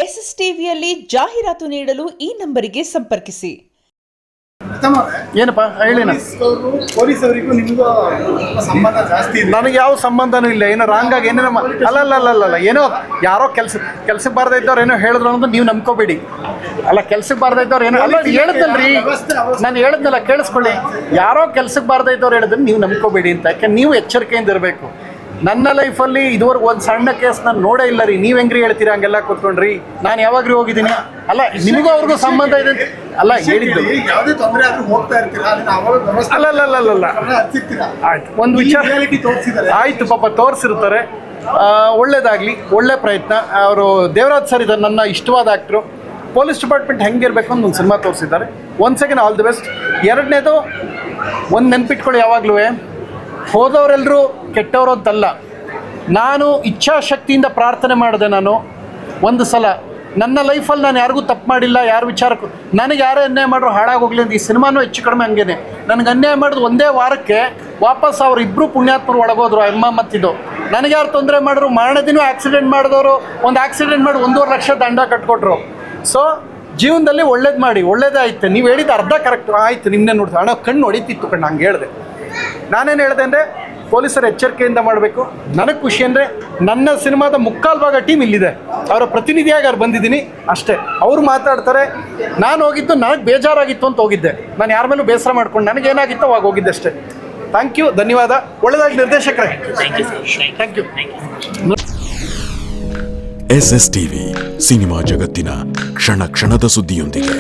SSTVಯಲ್ಲಿ ಜಾಹೀರಾತು ನೀಡಲು ಈ ನಂಬರಿಗೆ ಸಂಪರ್ಕಿಸಿ. ಏನಪ್ಪ ಹೇಳಿ. ಪೊಲೀಸವರಿಗೂ ನಿಮಗೂ ಸಂಬಂಧ ಜಾಸ್ತಿ ಇದೆ. ನನಗೆ ಯಾವ ಸಂಬಂಧನೂ ಇಲ್ಲ. ಏನೋ ರಾಂಗ್ ಆಗಿ ಏನೇನೋ ಅಲ್ಲ ಏನೋ ಯಾರೋ ಕೆಲ್ಸಕ್ಕೆ ಬಾರ್ದ ಇದ್ದವ್ರು ಏನೋ ಹೇಳಿದ್ರು ಅನ್ನೋದು ನೀವು ನಂಬ್ಕೋಬೇಡಿ. ಅಲ್ಲ ಕೆಲ್ಸಕ್ಕೆ ಬಾರ್ದ ಇದ್ದವ್ರು ಏನೋ ಅಲ್ಲ ಹೇಳಿದ್ನಲ್ರಿ, ನಾನು ಹೇಳಿದ್ನಲ್ಲ ಕೇಳಿಸ್ಕೊಳ್ಳಿ. ಯಾರೋ ಕೆಲ್ಸಕ್ಕೆ ಬಾರ್ದ ಇದ್ದವ್ರು ಹೇಳಿದ್ರೆ ನೀವು ನಂಬ್ಕೋಬೇಡಿ ಅಂತ. ಯಾಕೆ ನೀವು ಎಚ್ಚರಿಕೆಯಿಂದ ಇರಬೇಕು. ನನ್ನ ಲೈಫಲ್ಲಿ ಇದುವರೆಗೂ ಒಂದು ಸಣ್ಣ ಕೇಸ್ ನಾನು ನೋಡೇ ಇಲ್ಲ ರೀ. ನೀವು ಹೆಂಗ್ರಿ ಹೇಳ್ತೀರಾ ಹಂಗೆಲ್ಲ ಕೂತ್ಕೊಂಡ್ರಿ? ನಾನು ಯಾವಾಗ್ರಿ ಹೋಗಿದ್ದೀನಿ? ಅಲ್ಲ ನಿಮಗೂ ಅವ್ರಿಗೂ ಸಂಬಂಧ ಇದೆ ಅಲ್ಲ ಹೇಳಿದ್ದು. ಯಾವುದೇ ತೊಂದರೆ ಆದ್ರೂ ಹೋಗ್ತಾ ಇರ್ತೀರಾ? ಅಲ್ಲ ಆಯ್ತು, ಒಂದು ವಿಚಾರ ಆಯ್ತು, ಪಾಪ ತೋರಿಸಿರ್ತಾರೆ. ಒಳ್ಳೇದಾಗಲಿ, ಒಳ್ಳೆ ಪ್ರಯತ್ನ. ಅವರು ದೇವರಾಜ್ ಸರ್ ಇದ್ದಾರೆ, ನನ್ನ ಇಷ್ಟವಾದ ಆ್ಯಕ್ಟ್ರು. ಪೊಲೀಸ್ ಡಿಪಾರ್ಟ್ಮೆಂಟ್ ಹೆಂಗಿರ್ಬೇಕು ಅಂತ ಒಂದು ಸಿನಿಮಾ ತೋರಿಸಿದ್ದಾರೆ. ಒಂದು ಸೆಕೆಂಡ್ ಆಲ್ ದಿ ಬೆಸ್ಟ್. ಎರಡನೇದು ಒಂದು ನೆನ್ಪಿಟ್ಕೊಳ್ಳಿ, ಯಾವಾಗಲೂ ಹೋದವರೆಲ್ಲರೂ ಕೆಟ್ಟವರು ಅಂತಲ್ಲ. ನಾನು ಇಚ್ಛಾಶಕ್ತಿಯಿಂದ ಪ್ರಾರ್ಥನೆ ಮಾಡಿದೆ. ನಾನು ಒಂದು ಸಲ ನನ್ನ ಲೈಫಲ್ಲಿ ನಾನು ಯಾರಿಗೂ ತಪ್ಪು ಮಾಡಿಲ್ಲ, ಯಾರ ವಿಚಾರಕ್ಕೂ ನನಗೆ ಯಾರೇ ಅನ್ಯಾಯ ಮಾಡ್ರು ಹಾಳಾಗೋಗ್ಲಿ ಅಂತ. ಈ ಸಿನಿಮಾನೂ ಹೆಚ್ಚು ಕಡಿಮೆ ಹಂಗೇನೆ. ನನಗೆ ಅನ್ಯಾಯ ಮಾಡಿದ್ರು ಒಂದೇ ವಾರಕ್ಕೆ ವಾಪಸ್ ಅವ್ರು ಇಬ್ಬರು ಪುಣ್ಯಾತ್ಮರು ಒಳಗೋದ್ರು, ಅಮ್ಮ ಮತ್ತಿದ್ದು. ನನಗೆ ಯಾರು ತೊಂದರೆ ಮಾಡಿದ್ರು, ಮಾರನೇ ದಿನ ಆಕ್ಸಿಡೆಂಟ್ ಮಾಡಿದವರು ಒಂದು ಆಕ್ಸಿಡೆಂಟ್ ಮಾಡಿ 1.5 ಲಕ್ಷ ದಂಡ ಕಟ್ಕೊಟ್ರು. ಸೊ ಜೀವನದಲ್ಲಿ ಒಳ್ಳೇದು ಮಾಡಿ, ಒಳ್ಳೇದೇ ಆಯ್ತು. ನೀವು ಹೇಳಿದ್ದು ಅರ್ಧ ಕರೆಕ್ಟ್ ಆಯಿತು. ನಿನ್ನೆ ನೋಡ್ತಾ ಹಣ ಕಣ್ಣು ಹೊಡಿತಿತ್ತು ಕಣ್ಣು. ಹಂಗೆ ಹೇಳಿದೆ. ನಾನೇನು ಹೇಳಿದೆ ಅಂದರೆ ಪೊಲೀಸರು ಎಚ್ಚರಿಕೆಯಿಂದ ಮಾಡಬೇಕು. ನನಗೆ ಖುಷಿ ಅಂದರೆ ನನ್ನ ಸಿನಿಮಾದ ಮುಕ್ಕಾಲು ಭಾಗ ಟೀಮ್ ಇಲ್ಲಿದೆ. ಅವರ ಪ್ರತಿನಿಧಿಯಾಗಿ ಅವ್ರು ಬಂದಿದ್ದೀನಿ ಅಷ್ಟೇ. ಅವರು ಮಾತಾಡ್ತಾರೆ. ನಾನು ಹೋಗಿದ್ದು ನನಗೆ ಬೇಜಾರಾಗಿತ್ತು ಅಂತ ಹೋಗಿದ್ದೆ. ನಾನು ಯಾರ ಮೇಲೂ ಬೇಸರ ಮಾಡ್ಕೊಂಡು ನನಗೇನಾಗಿತ್ತು ಅವಾಗ ಹೋಗಿದ್ದೆ ಅಷ್ಟೇ. ಥ್ಯಾಂಕ್ ಯು, ಧನ್ಯವಾದ. ಒಳ್ಳೆದಾಗಿ ನಿರ್ದೇಶಕರೇ. Thank you. SSTV ಸಿನಿಮಾ ಜಗತ್ತಿನ ಕ್ಷಣ ಕ್ಷಣದ ಸುದ್ದಿಯೊಂದಿಗೆ.